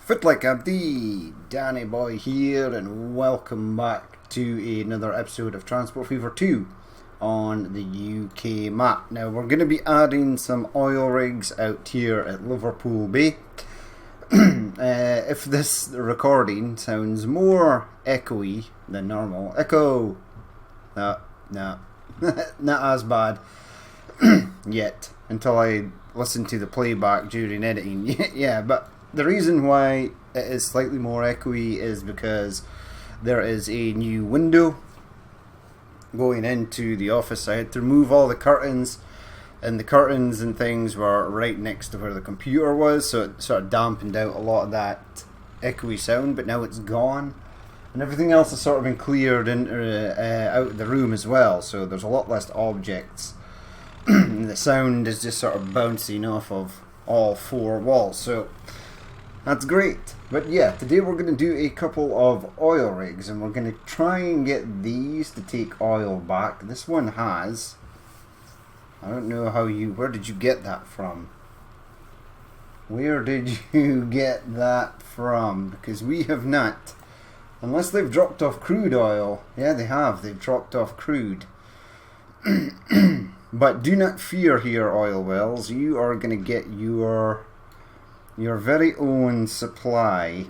Fit like Abdi, Danny Boy here, and welcome back to another episode of Transport Fever 2 on the UK map. Now we're going to be adding some oil rigs out here at Liverpool Bay. If this recording sounds more echoey than normal, echo, no, not as bad yet, until I listen to the playback during editing. Yeah, but the reason why it is slightly more echoey is because there is a new window going into the office. I had to remove all the curtains, and the curtains and things were right next to where the computer was, so it sort of dampened out a lot of that echoey sound, but now it's gone. And everything else has sort of been cleared out of the room as well, so there's a lot less objects. The sound is just sort of bouncing off of all four walls, so that's great. But yeah, today we're going to do a couple of oil rigs, and we're going to try and get these to take oil back. This one has. I don't know how where did you get that from? Where did you get that from? Because we have not. Unless they've dropped off crude oil. Yeah, they have. They've dropped off crude. But do not fear here, oil wells. You are going to get your very own supply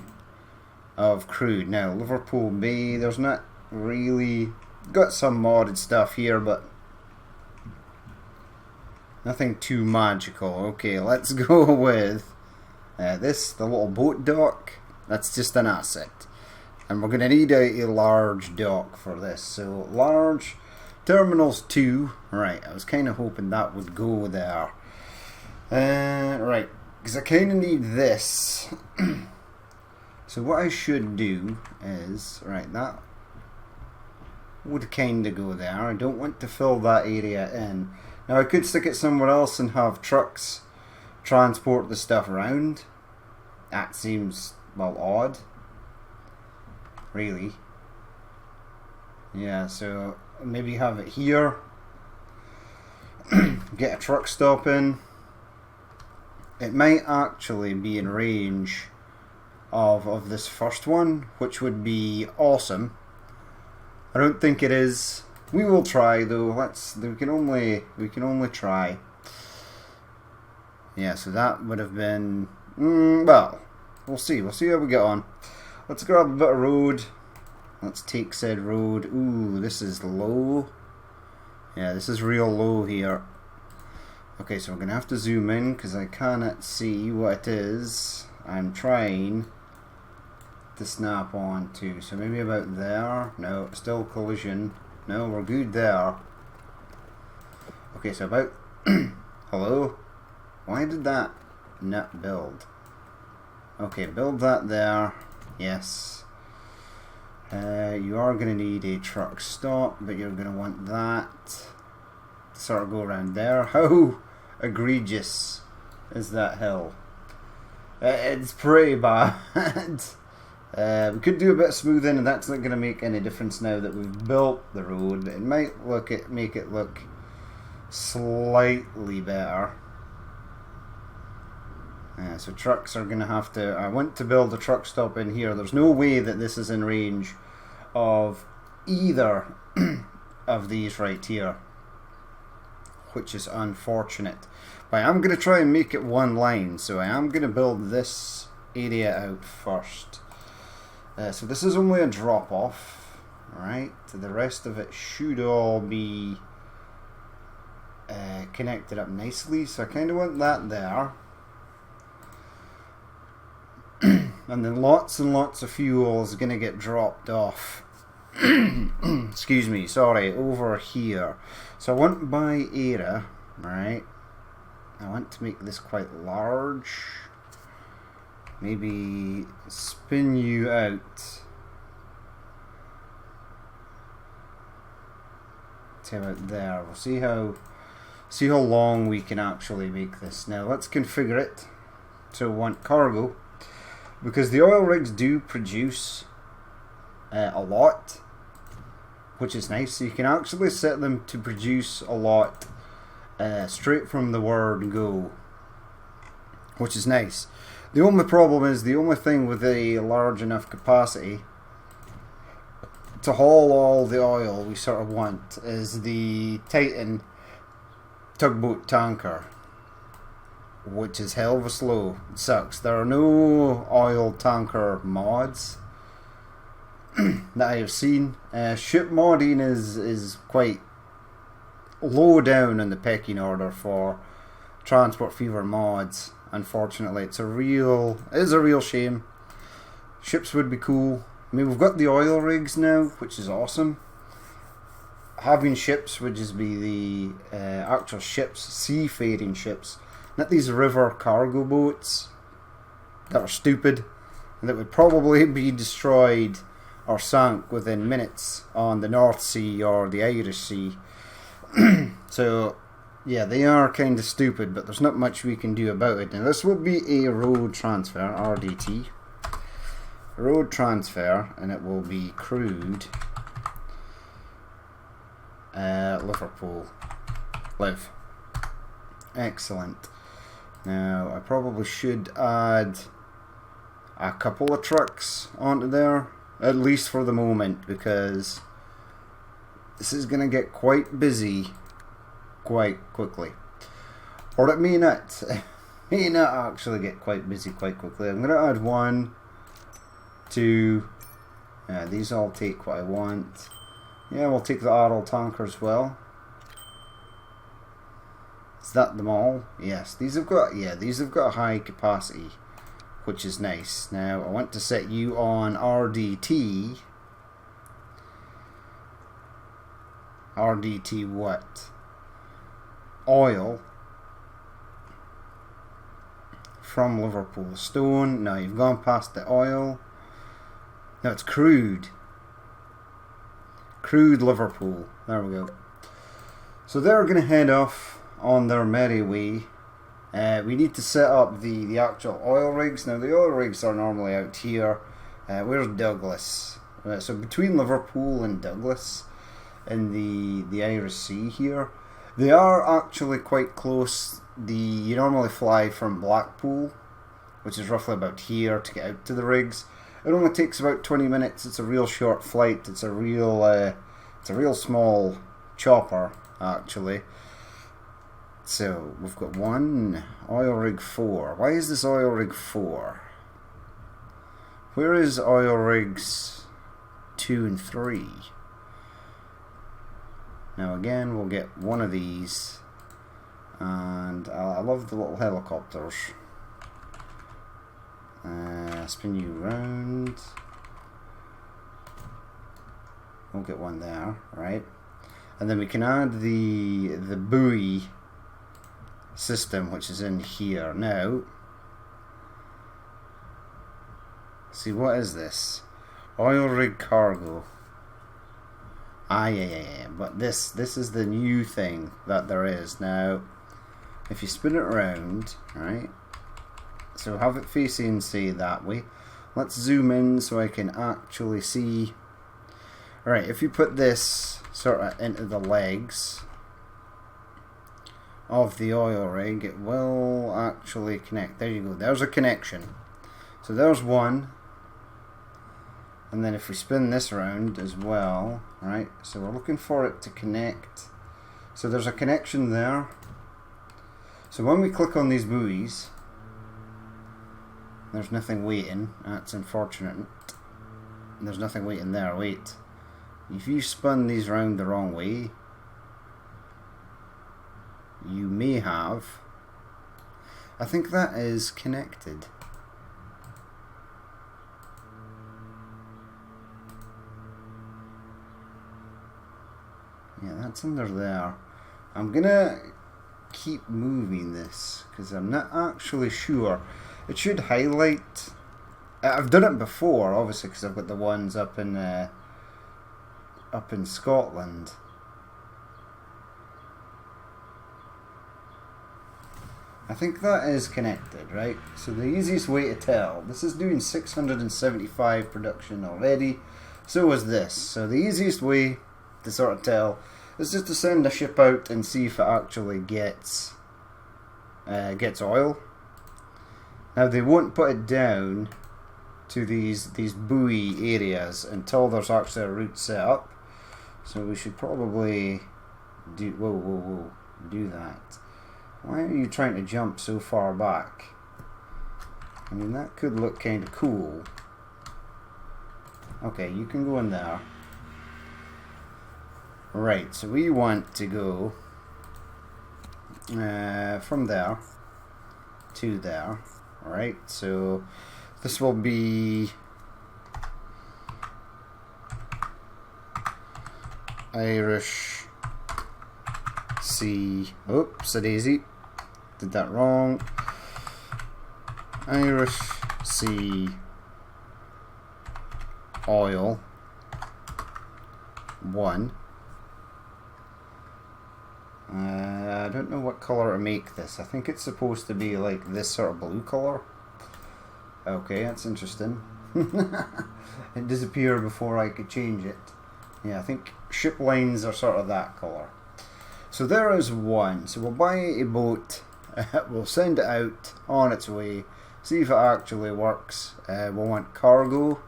of crude. Now, Liverpool Bay, there's not really... Got some modded stuff here, but nothing too magical. Okay, let's go with the little boat dock. That's just an asset. And we're going to need a large dock for this. So, large terminals 2. Right, I was kind of hoping that would go there. Right. Because I kind of need this. So what I should do is, right, that would kind of go there. I don't want to fill that area in. Now I could stick it somewhere else and have trucks transport the stuff around. That seems, well, odd. Really. Yeah, so maybe have it here. Get a truck stop in. It might actually be in range of this first one, which would be awesome. I don't think it is. We will try though. We can only try. Yeah, so that would have been well, we'll see. We'll see how we get on. Let's grab a bit of road. Let's take said road. Ooh, this is low. Yeah, this is real low here. Okay, so we're going to have to zoom in because I cannot see what it is I'm trying to snap onto. So maybe about there. No, still collision. No, we're good there. Okay, so about... Hello? Why did that not build? Okay, build that there. Yes. You are going to need a truck stop, but you're going to want that to sort of go around there. How egregious is that hill? It's pretty bad. We could do a bit of smoothing, and that's not going to make any difference now that we've built the road. It might make it look slightly better. So trucks are going to have to... I want to build a truck stop in here. There's no way that this is in range of either of these right here, which is unfortunate. But I am going to try and make it one line, so I am going to build this area out first. So this is only a drop off, right? The rest of it should all be connected up nicely, so I kind of want that there. And then lots and lots of fuel is going to get dropped off. Excuse me, sorry, over here. So I want by area, right? I want to make this quite large. Maybe spin you out. See about there. We'll see how long we can actually make this. Now let's configure it. So we want cargo, because the oil rigs do produce a lot, which is nice. So you can actually set them to produce a lot straight from the word go, which is nice. The only problem is, the only thing with a large enough capacity to haul all the oil we sort of want is the Titan tugboat tanker, which is hell of a slow. It sucks. There are no oil tanker mods that I have seen. Ship modding is quite low down in the pecking order for Transport Fever mods. Unfortunately, it is a real shame. Ships would be cool. I mean, we've got the oil rigs now, which is awesome. Having ships would just be the actual ships, seafaring ships, not these river cargo boats that are stupid and that would probably be destroyed or sunk within minutes on the North Sea or the Irish Sea. So, yeah, they are kind of stupid, but there's not much we can do about it. Now, this will be a road transfer, RDT. Road transfer, and it will be crewed Liverpool. Live. Excellent. Now, I probably should add a couple of trucks onto there, at least for the moment, because this is going to get quite busy quite quickly. Or it may not. It may not actually get quite busy quite quickly. I'm going to add 1, 2. These all take what I want. Yeah, we'll take the Aral tanker as well. Is that them all? Yes, these have got a high capacity, which is nice. Now I want to set you on RDT. RDT what? Oil from Liverpool. Stone. No, you've gone past the oil. No, it's crude. Crude Liverpool. There we go. So they're going to head off on their merry way. We need to set up the actual oil rigs. Now the oil rigs are normally out here. Where's Douglas? So between Liverpool and Douglas in the Irish Sea here. They are actually quite close. You normally fly from Blackpool, which is roughly about here, to get out to the rigs. It only takes about 20 minutes. It's a real short flight. It's a real small chopper, actually. So we've got 1 oil rig 4. Why is this oil rig 4? Where is oil rigs 2 and 3? Now again, we'll get one of these, and I love the little helicopters. Spin you round. We'll get one there, right? And then we can add the buoy system, which is in here now. See, what is this? Oil rig cargo. Yeah. But this is the new thing that there is now. If you spin it around, right? So have it facing, say, that way. Let's zoom in so I can actually see. Alright, if you put this sort of into the legs of the oil rig, it will actually connect. There you go. There's a connection. So there's one. And then if we spin this around as well, right? So we're looking for it to connect. So there's a connection there. So when we click on these buoys, there's nothing waiting. That's unfortunate. There's nothing waiting there. Wait. If you spun these around the wrong way, you may have. I think that is connected. Yeah, that's under there. I'm gonna keep moving this because I'm not actually sure. It should highlight. I've done it before, obviously, because I've got the ones up in Scotland. I think that is connected, right? So the easiest way to tell, this is doing 675 production already. So is this. So the easiest way to sort of tell is just to send a ship out and see if it actually gets oil. Now they won't put it down to these buoy areas until there's actually a route set up. So we should probably do that. Why are you trying to jump so far back? I mean, that could look kind of cool. Okay, you can go in there. Right, so we want to go from there to there. Right, so this will be Irish Sea. Oops, a daisy. Did that wrong. Irish Sea Oil 1. I don't know what colour to make this. I think it's supposed to be like this sort of blue colour. Okay, that's interesting. It disappeared before I could change it. Yeah, I think ship lines are sort of that colour. So there is one. So we'll buy a boat. We'll send it out on its way. See if it actually works. We'll want cargo.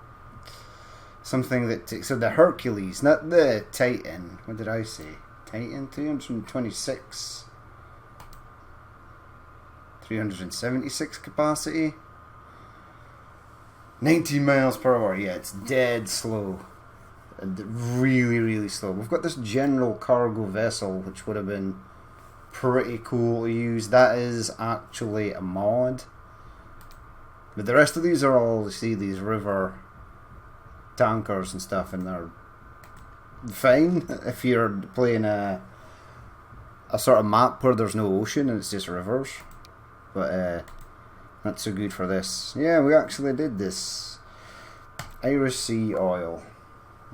Something that takes... So the Hercules, not the Titan. What did I say? Titan 326. 376 capacity. 19 miles per hour. Yeah, it's dead slow. Really, really slow. We've got this general cargo vessel, which would have been pretty cool to use. That is actually a mod. But the rest of these are all, you see, these river tankers and stuff, and they're fine if you're playing a sort of map where there's no ocean and it's just rivers. But not so good for this. Yeah, we actually did this. Irish Sea Oil.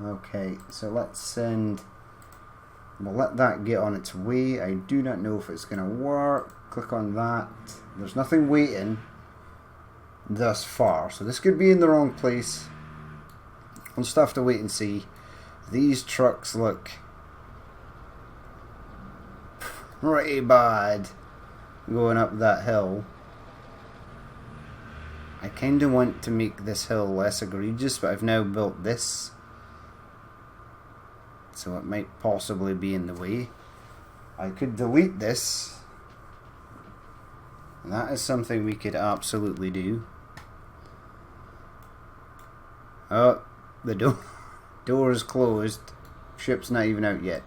Okay, so let's send... We'll let that get on its way. I do not know if it's going to work. Click on that. There's nothing waiting thus far. So this could be in the wrong place. We'll just have to wait and see. These trucks look pretty bad going up that hill. I kind of want to make this hill less egregious, but I've now built this, so it might possibly be in the way. I could delete this, and that is something we could absolutely do. Oh, the door is closed. Ship's not even out yet.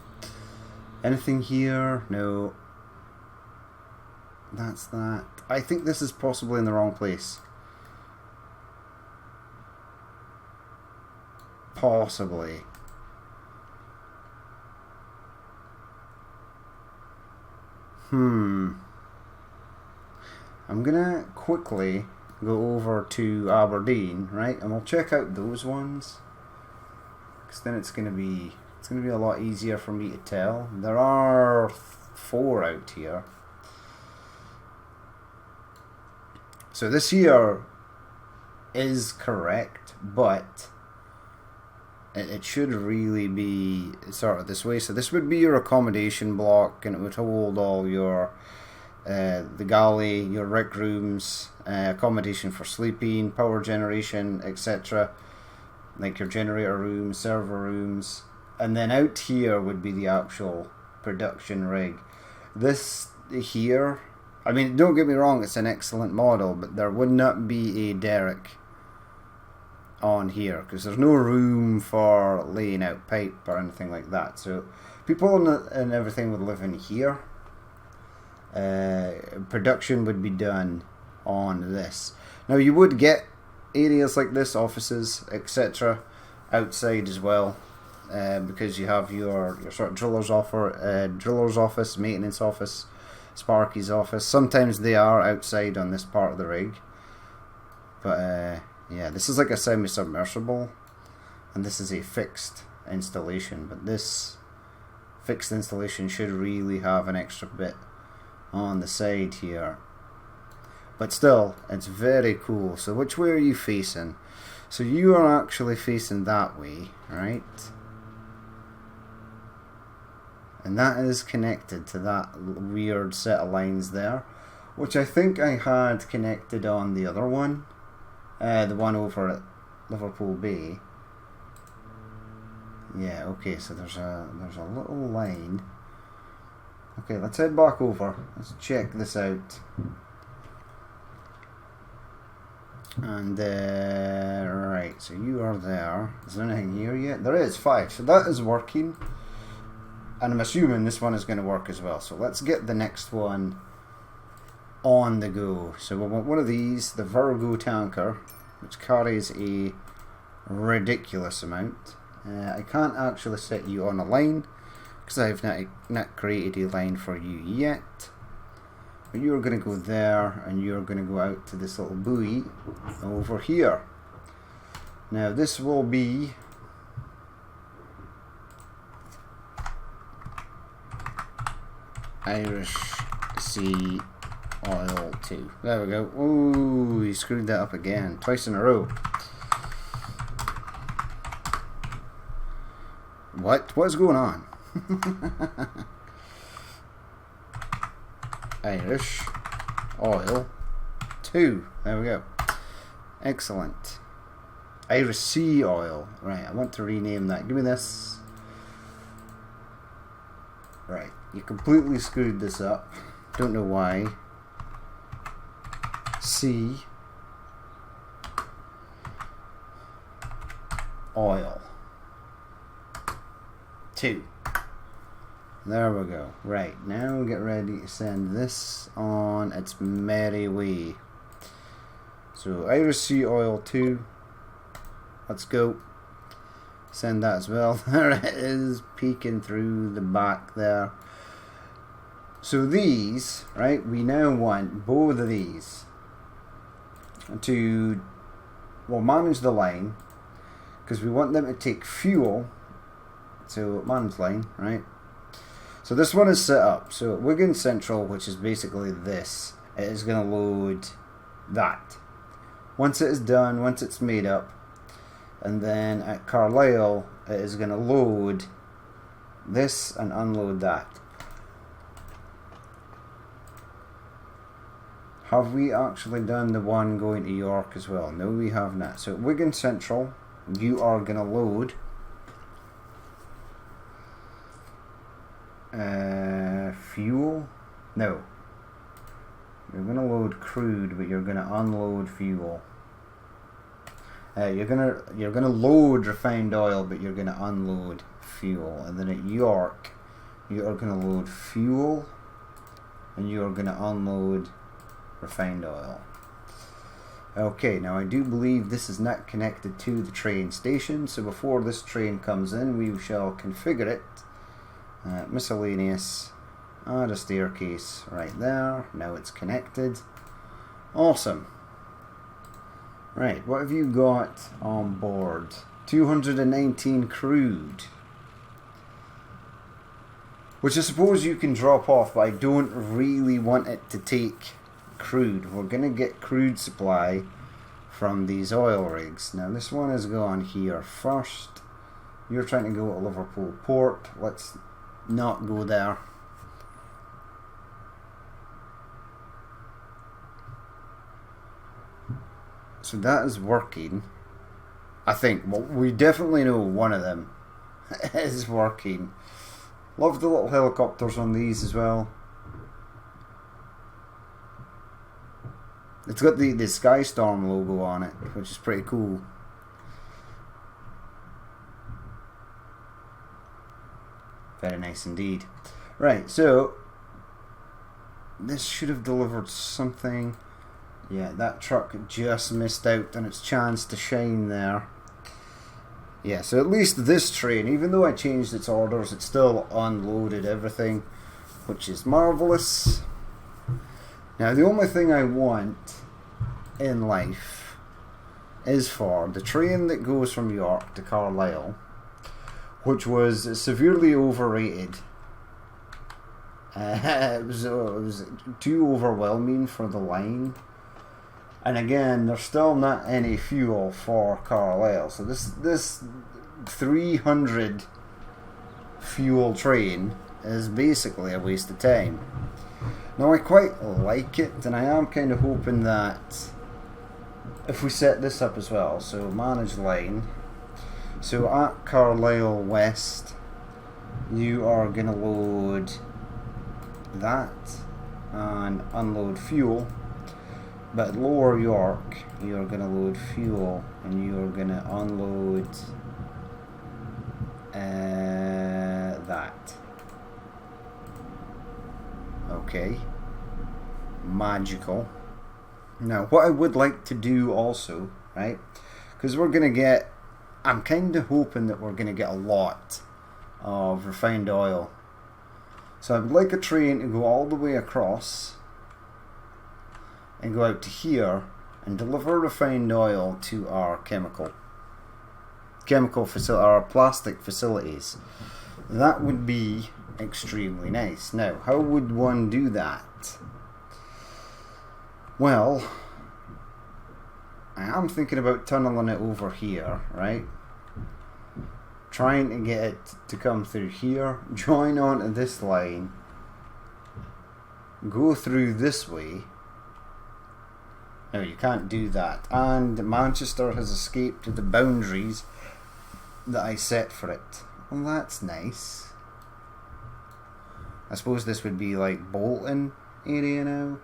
Anything here? No. That's that. I think this is possibly in the wrong place. Possibly. I'm gonna quickly go over to Aberdeen, right, and we'll check out those ones, because then it's gonna be a lot easier for me to tell. There are 4 out here. So this here is correct, but it should really be sort of this way. So this would be your accommodation block, and it would hold all your the galley, your rec rooms, accommodation for sleeping, power generation, etc. Like your generator rooms, server rooms, and then out here would be the actual production rig. This here, I mean, don't get me wrong, it's an excellent model, but there would not be a derrick on here because there's no room for laying out pipe or anything like that. So people and everything would live in here. Production would be done on this. Now you would get areas like this, offices, etc., outside as well, because you have your sort of driller's office, maintenance office, Sparky's office. Sometimes they are outside on this part of the rig, but yeah, this is like a semi-submersible, and this is a fixed installation, but this fixed installation should really have an extra bit on the side here. But still, it's very cool. So which way are you facing? So you are actually facing that way, right? And that is connected to that weird set of lines there. which I think I had connected on the other one, the one over at Liverpool Bay. Yeah, okay, so there's a little line. Okay, let's head back over. Let's check this out. And right, so you are there. Is there anything here yet? There is 5, so that is working. And I'm assuming this one is going to work as well. So let's get the next one on the go. So we want one of these, the Virgo tanker, which carries a ridiculous amount. I can't actually set you on a line because I have not created a line for you yet. But you're going to go there, and you're going to go out to this little buoy over here. Now this will be Irish Sea Oil 2. There we go. Oh, he screwed that up again, twice in a row. What is going on? Irish Oil 2. There we go. Excellent. Irish Sea Oil. Right, I want to rename that. Give me this. Right, you completely screwed this up. Don't know why. Sea Oil 2. There we go. Right, now get ready to send this on its merry way. So Irish Sea Oil 2. Let's go. Send that as well. There it is, peeking through the back there. So these, right, we now want both of these to, well, manage the line, because we want them to take fuel. So manage line, right? So this one is set up. So at Wigan Central, which is basically this, it is going to load that. Once it is done, once it's made up, and then at Carlisle, it is going to load this and unload that. Have we actually done the one going to York as well? No, we have not. So at Wigan Central, you are going to load fuel. No, you're going to load crude, but you're going to unload fuel. You're gonna load refined oil, but you're gonna unload fuel. And then at York, you are gonna load fuel, and you are gonna unload refined oil. Okay, now I do believe this is not connected to the train station, so before this train comes in, we shall configure it. Miscellaneous, add a staircase right there. Now it's connected. Awesome. Right, what have you got on board? 219 crude. Which I suppose you can drop off, but I don't really want it to take crude. We're going to get crude supply from these oil rigs. Now this one is going here first. You're trying to go to Liverpool Port. Let's not go there. So that is working. I think, well, we definitely know one of them is working. Love the little helicopters on these as well. It's got the Skystorm logo on it, which is pretty cool. Very nice indeed. Right, so this should have delivered something. Yeah, that truck just missed out on its chance to shine there. Yeah, so at least this train, even though I changed its orders, it still unloaded everything, which is marvellous. Now, the only thing I want in life is for the train that goes from York to Carlisle, which was severely overrated. It was too overwhelming for the line. And again, there's still not any fuel for Carlisle. So this 300 fuel train is basically a waste of time. Now I quite like it, and I am kind of hoping that if we set this up as well, so manage line, so at Carlisle West, you are going to load that and unload fuel, but at Lower York, you're going to load fuel and you're going to unload that. Okay. Magical. Now, what I would like to do also, right, because we're going to get, I'm kind of hoping that we're going to get a lot of refined oil. So I would like a train to go all the way across and go out to here and deliver refined oil to our chemical facility, our plastic facilities. That would be extremely nice. Now, how would one do that? Well, I am thinking about tunneling it over here, right? Trying to get it to come through here, join onto this line, go through this way. No, you can't do that. And Manchester has escaped the boundaries that I set for it. Well, that's nice. I suppose this would be like Bolton area now.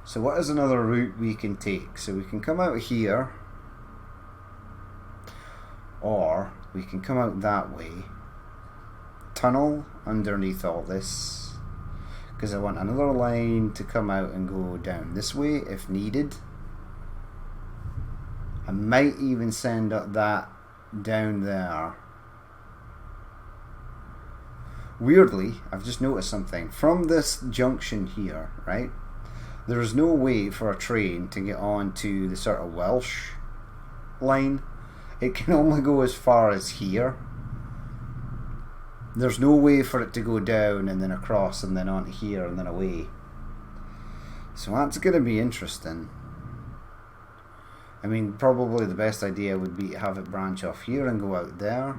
So what is another route we can take? So we can come out here, or we can come out that way, tunnel underneath all this, because I want another line to come out and go down this way if needed. I might even send up that down there. Weirdly, I've just noticed something. From this junction here, right, there is no way for a train to get on to the sort of Welsh line. It can only go as far as here. There's no way for it to go down and then across and then on here and then away. So that's going to be interesting. I mean, probably the best idea would be to have it branch off here and go out there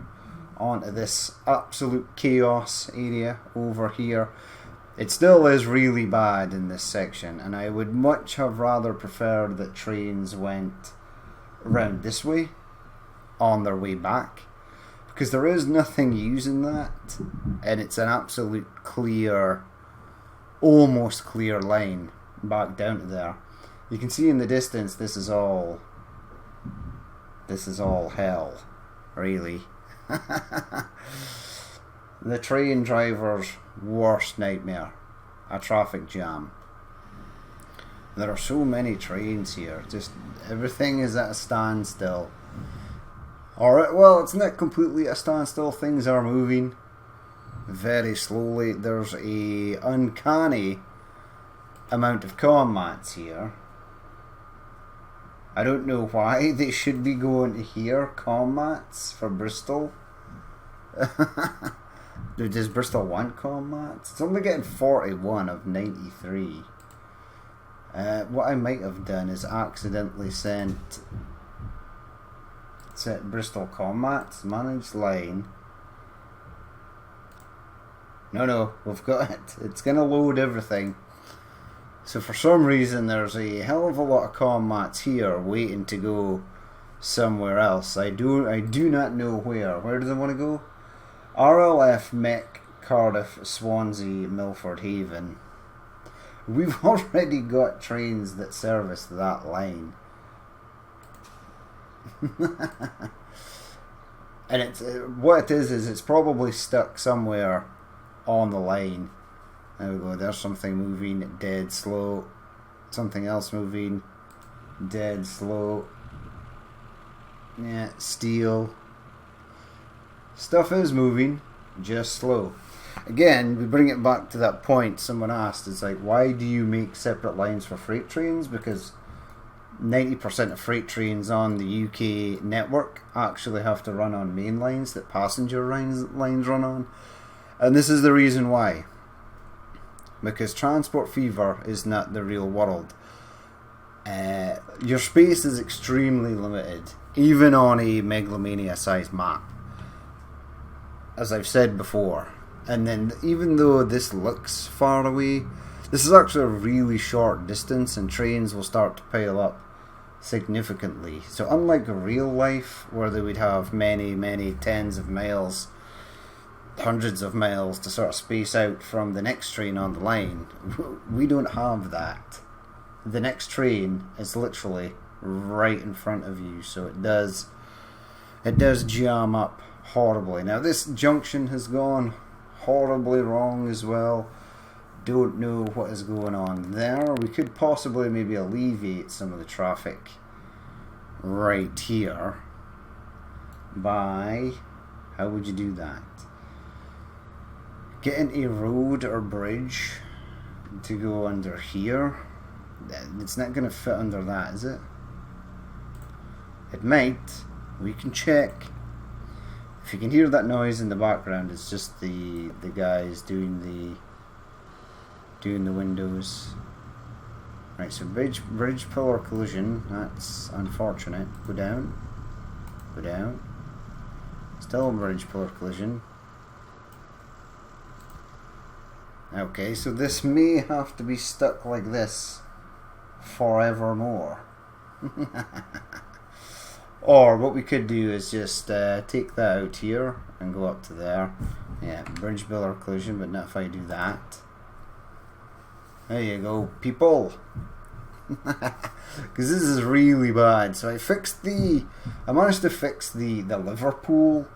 onto this absolute chaos area over here. It still is really bad in this section, and I would much have rather preferred that trains went round this way on their way back, because there is nothing using that, and it's an absolute clear, almost clear line back down to there. You can see in the distance this is all hell, really. The train driver's worst nightmare, a traffic jam. There are so many trains here, just everything is at a standstill. Alright, well, it's not completely a standstill, things are moving very slowly. There's a uncanny amount of commats here. I don't know why they should be going to here, commats for Bristol. Does Bristol want commats? It's only getting 41 of 93. What I might have done is accidentally set Bristol commats, manage line. No, we've got it. It's going to load everything. So for some reason there's a hell of a lot of commats here waiting to go somewhere else. I do not know where. Where do they want to go? RLF, Mech, Cardiff, Swansea, Milford Haven. We've already got trains that service that line. And it's what it is it's probably stuck somewhere on the line. There we go, there's something moving, dead slow. Something else moving, dead slow. Yeah, steel. Stuff is moving, just slow. Again, we bring it back to that point someone asked. It's like, why do you make separate lines for freight trains? Because 90% of freight trains on the UK network actually have to run on main lines that passenger lines run on. And this is the reason why. Because transport fever is not the real world. Your space is extremely limited, even on a Megalomania sized map, as I've said before. And then even though this looks far away, This is actually a really short distance, and trains will start to pile up significantly. So unlike real life, where they would have many tens of miles, hundreds of miles to sort of space out from the next train on the line, we don't have that. The next train is literally right in front of you, so it does jam up horribly. Now this junction has gone horribly wrong as well. Don't know what is going on there. We could possibly maybe alleviate some of the traffic right here by, how would you do that? Getting a road or bridge to go under here. It's not going to fit under that, is it? It might. We can check. If you can hear that noise in the background, it's just the guys doing the windows. Right, so bridge pillar collision. That's unfortunate. Go down. Go down. Still bridge pillar collision. Okay, so this may have to be stuck like this forevermore. Or what we could do is just take that out here and go up to there. Yeah, bridge pillar collision, but not if I do that. There you go, people. Because this is really bad. So I managed to fix the Liverpool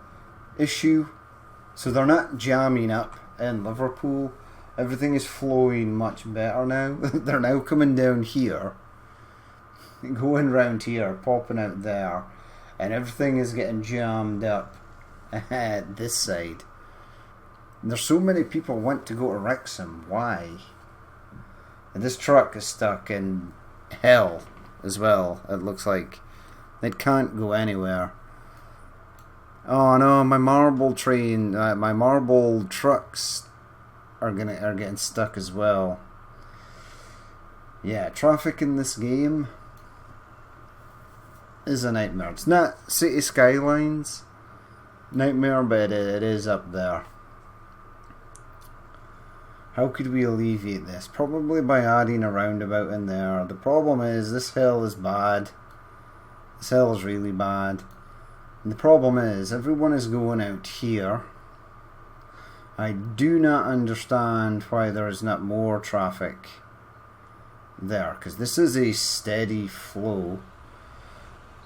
issue. So they're not jamming up in Liverpool. Everything is flowing much better now. They're now coming down here, going round here, popping out there, and everything is getting jammed up at this side. And there's so many people want to go to Wrexham. Why? And this truck is stuck in hell as well. It looks like it can't go anywhere. Oh no, my marble train, my marble trucks are getting stuck as well. Yeah, traffic in this game is a nightmare. It's not City Skylines nightmare, but it is up there. How could we alleviate this? Probably by adding a roundabout in there. The problem is this hill is bad. This hill is really bad. And the problem is everyone is going out here. I do not understand why there is not more traffic there, because this is a steady flow.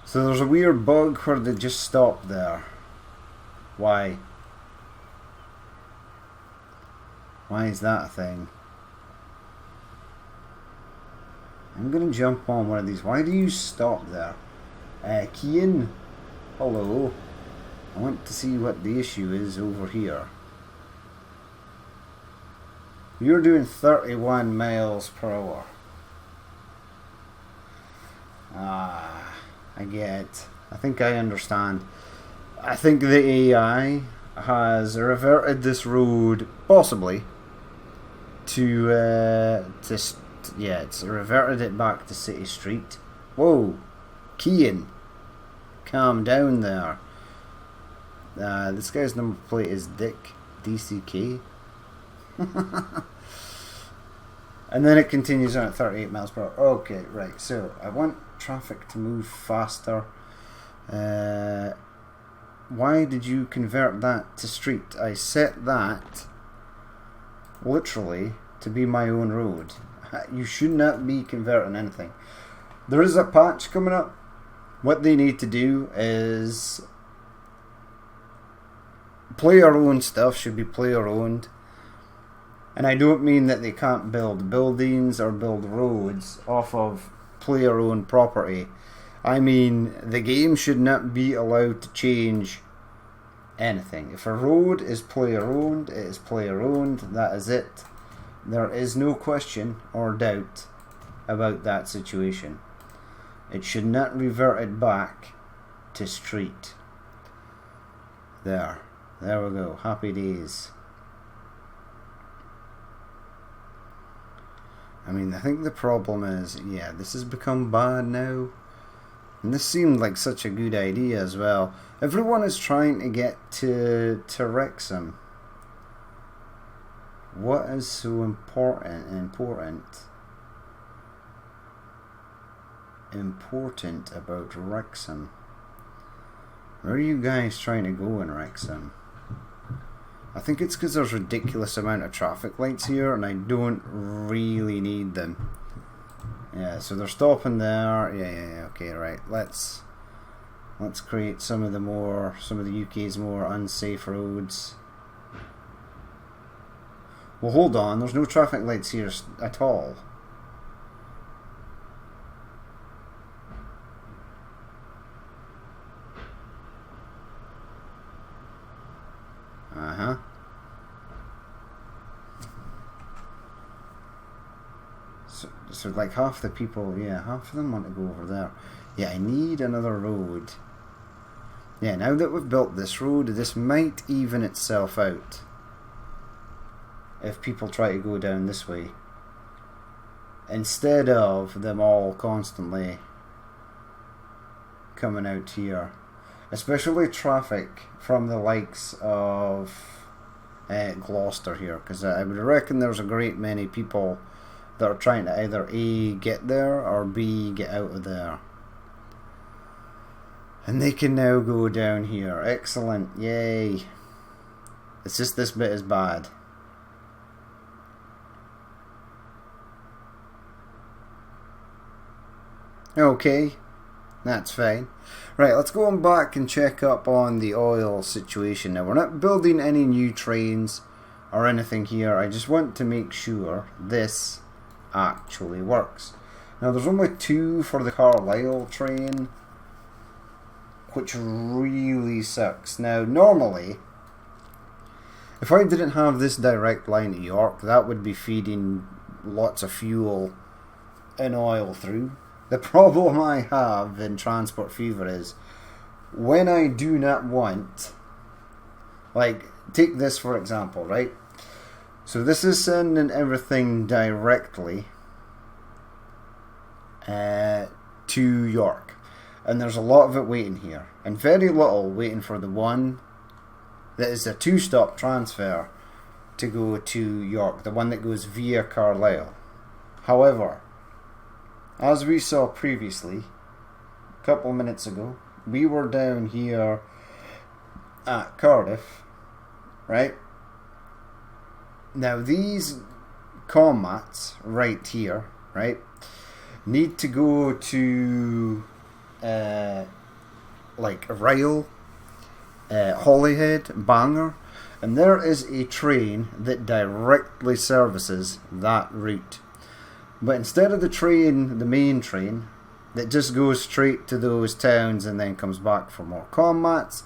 So there's a weird bug where they just stop there. Why? Why is that a thing? I'm gonna jump on one of these. Why do you stop there? Kian, hello. I want to see what the issue is over here. You're doing 31 miles per hour. I get it. I think I understand. I think the AI has reverted this road possibly to yeah, it's reverted it back to City Street. Whoa, Kian, calm down there. This guy's number plate is Dick DCK. And then it continues on at 38 miles per hour. Okay, right, so I want traffic to move faster. Why did you convert that to street? I set that literally to be my own road. You should not be converting anything. There is a patch coming up. What they need to do is player owned stuff should be player owned. And I don't mean that they can't build buildings or build roads off of player owned property. I mean, the game should not be allowed to change anything. If a road is player owned, it is player owned. That is it. There is no question or doubt about that situation. It should not revert it back to street. There we go. Happy days. I mean, I think the problem is, yeah, this has become bad now. And this seemed like such a good idea as well. Everyone is trying to get to Wrexham. What is so important about Wrexham? Where are you guys trying to go in Wrexham? I think it's because there's a ridiculous amount of traffic lights here and I don't really need them. Yeah, so they're stopping there. Yeah, okay, right. Let's create some of the UK's more unsafe roads. Well, hold on, there's no traffic lights here at all. So like half the people, yeah, half of them want to go over there. Yeah, I need another road. Yeah, now that we've built this road, this might even itself out. If people try to go down this way. Instead of them all constantly coming out here. Especially traffic from the likes of Gloucester here. Because I would reckon there's a great many people that are trying to either A, get there, or B, get out of there. And they can now go down here. Excellent, yay. It's just this bit is bad. Okay, that's fine. Right, let's go on back and check up on the oil situation. Now, we're not building any new trains or anything here. I just want to make sure this actually works. Now there's only 2 for the Carlisle train, which really sucks. Now normally, if I didn't have this direct line to York, that would be feeding lots of fuel and oil through. The problem I have in Transport Fever is when I do not want, like, take this for example, right? So this is sending everything directly to York. And there's a lot of it waiting here. And very little waiting for the one that is a 2-stop transfer to go to York. The one that goes via Carlisle. However, as we saw previously, a couple of minutes ago, we were down here at Cardiff, right? Now these commats right here, right, need to go to like Ryle, Holyhead, Bangor, and there is a train that directly services that route. But instead of the train, the main train, that just goes straight to those towns and then comes back for more combats,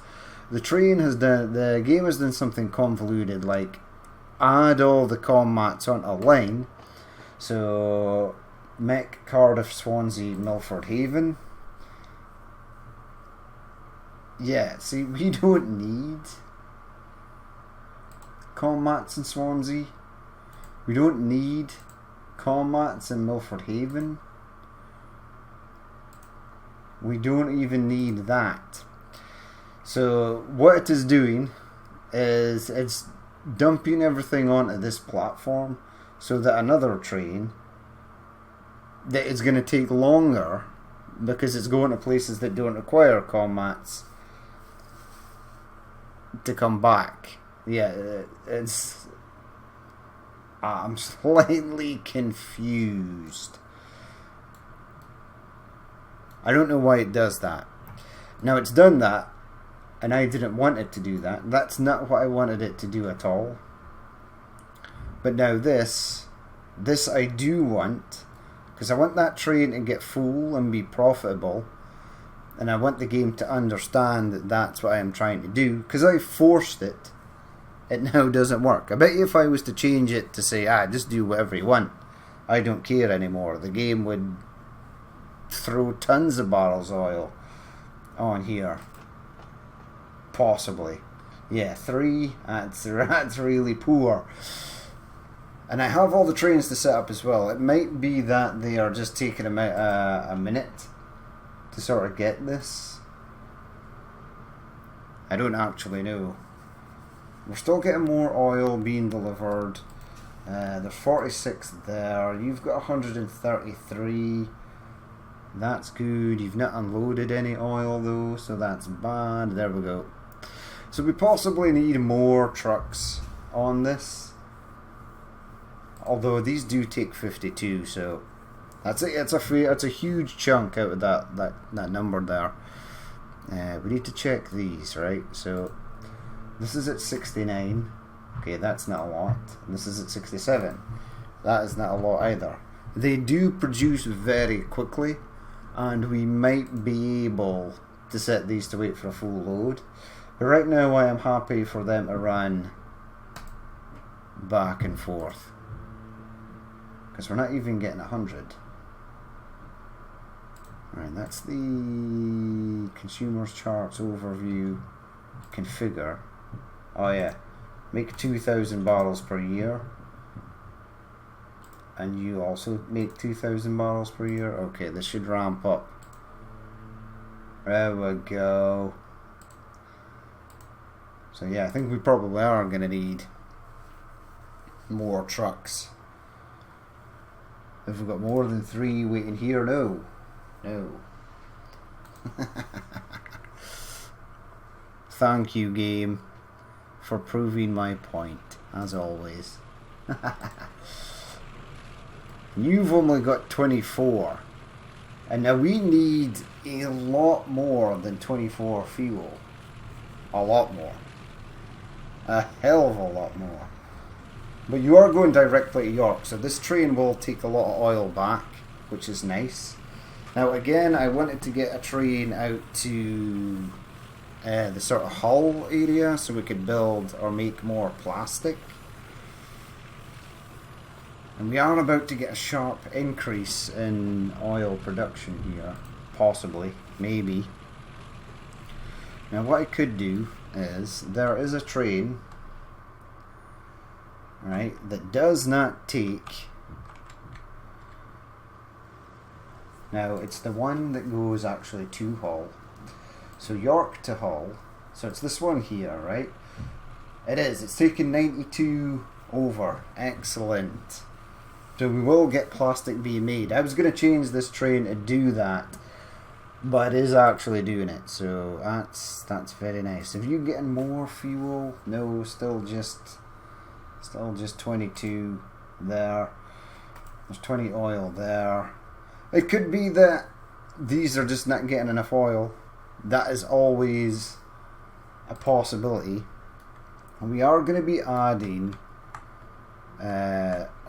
the game has done something convoluted, like add all the combats on a line. So Mech, Cardiff, Swansea, Milford Haven. Yeah, see, we don't need combats in Swansea. We don't need combats in Milford Haven. We don't even need that. So what it is doing is it's dumping everything onto this platform so that another train that is going to take longer because it's going to places that don't require combats to come back. Yeah, it's... I'm slightly confused. I don't know why it does that. Now it's done that, and I didn't want it to do that. That's not what I wanted it to do at all. But now this I do want, because I want that train to get full and be profitable, and I want the game to understand that that's what I am trying to do. Because I forced it, it now doesn't work. I bet you if I was to change it to say, just do whatever you want, I don't care anymore, the game would throw tons of barrels of oil on here. Possibly. Yeah, 3, that's really poor. And I have all the trains to set up as well. It might be that they are just taking a minute to sort of get this. I don't actually know. We're still getting more oil being delivered. There's 46 there. You've got 133. That's good. You've not unloaded any oil though, so that's bad. There we go. So we possibly need more trucks on this. Although these do take 52, so that's it. It's a huge chunk out of that number there. We need to check these, right? So this is at 69. Okay, that's not a lot. And this is at 67. That is not a lot either. They do produce very quickly, and we might be able to set these to wait for a full load. But right now I am happy for them to run back and forth, because we're not even getting 100. Right, that's the consumers charts overview configure. Oh yeah, make 2,000 barrels per year, and you also make 2,000 barrels per year. Okay, this should ramp up. There we go. So yeah, I think we probably are going to need more trucks. Have we got more than 3 waiting here? No. No. Thank you, game, for proving my point, as always. You've only got 24. And now we need a lot more than 24 fuel. A lot more. A hell of a lot more. But you are going directly to York, so this train will take a lot of oil back, which is nice. Now again, I wanted to get a train out to the sort of Hull area so we could build or make more plastic. And we are about to get a sharp increase in oil production here. Possibly. Maybe. Now what I could do is, there is a train, right, that does not take... Now it's the one that goes actually to Hull. So York to Hull. So it's this one here, right? It is. It's taken 92 over. Excellent. So we will get plastic being made. I was going to change this train to do that, but it is actually doing it. So that's very nice. If you're getting more fuel, no, still just 22 there. There's 20 oil there. It could be that these are just not getting enough oil. That is always a possibility. And we are going to be adding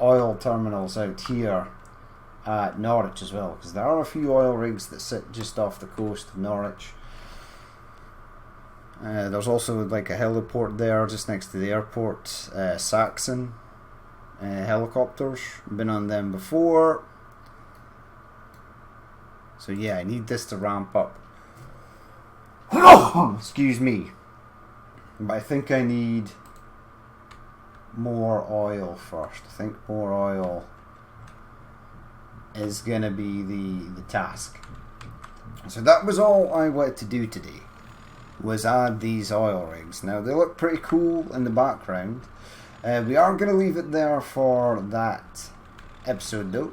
oil terminals out here at Norwich as well, because there are a few oil rigs that sit just off the coast of Norwich. There's also like a heliport there just next to the airport. Saxon helicopters, been on them before. So yeah, I need this to ramp up. Excuse me. But I think I need more oil first. I think more oil is going to be the task. So that was all I wanted to do today, was add these oil rigs. Now they look pretty cool in the background. We are going to leave it there for that episode though.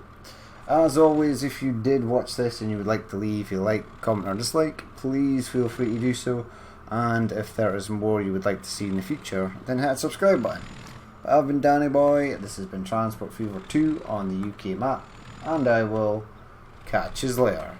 As always, if you did watch this and you would like to leave a like, comment or dislike, please feel free to do so. And if there is more you would like to see in the future, then hit the subscribe button. I've been Danny Boy, this has been Transport Fever 2 on the UK map, and I will catch you later.